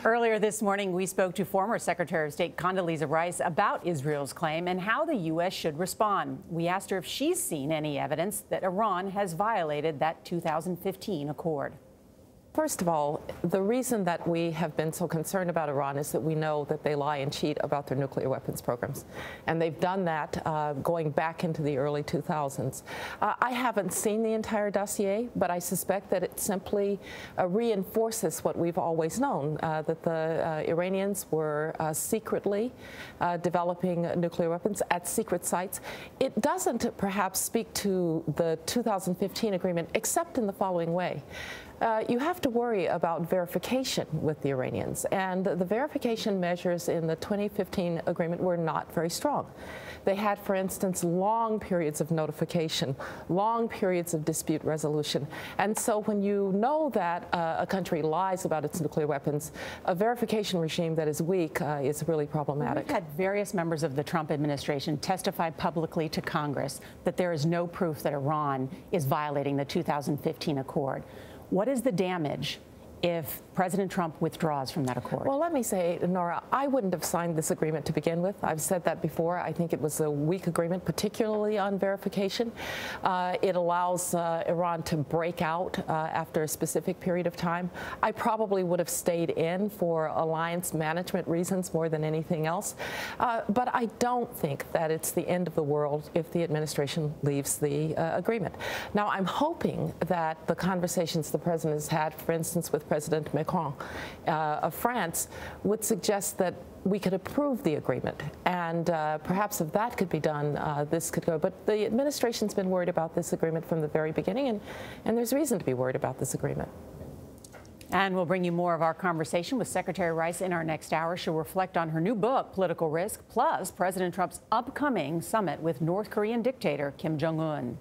Earlier this morning, we spoke to former Secretary of State Condoleezza Rice about Israel's claim and how the U.S. should respond. We asked her if she's seen any evidence that Iran has violated that 2015 accord. First of all, the reason that we have been so concerned about Iran is that we know that they lie and cheat about their nuclear weapons programs. And they've done that going back into the early 2000s. I haven't seen the entire dossier, but I suspect that it simply reinforces what we've always known, that the Iranians were secretly developing nuclear weapons at secret sites. It doesn't perhaps speak to the 2015 agreement, except in the following way. You have to worry about verification with the Iranians, and the verification measures in the 2015 agreement were not very strong. They had, for instance, long periods of notification, long periods of dispute resolution. And so when you know that a country lies about its nuclear weapons, a verification regime that is weak is really problematic. We've had various members of the Trump administration testify publicly to Congress that there is no proof that Iran is violating the 2015 accord. What is the damage if President Trump withdraws from that accord? Well, let me say, Norah, I wouldn't have signed this agreement to begin with. I've said that before. I think it was a weak agreement, particularly on verification. It allows Iran to break out after a specific period of time. I probably would have stayed in for alliance management reasons more than anything else. But I don't think that it's the end of the world if the administration leaves the agreement. Now, I'm hoping that the conversations the president has had, for instance, with President Macron of France, would suggest that we could approve the agreement. And perhaps if that could be done, this could go. But the administration's been worried about this agreement from the very beginning, and there's reason to be worried about this agreement. And we'll bring you more of our conversation with Secretary Rice in our next hour. She'll reflect on her new book, Political Risk, plus President Trump's upcoming summit with North Korean dictator Kim Jong-un.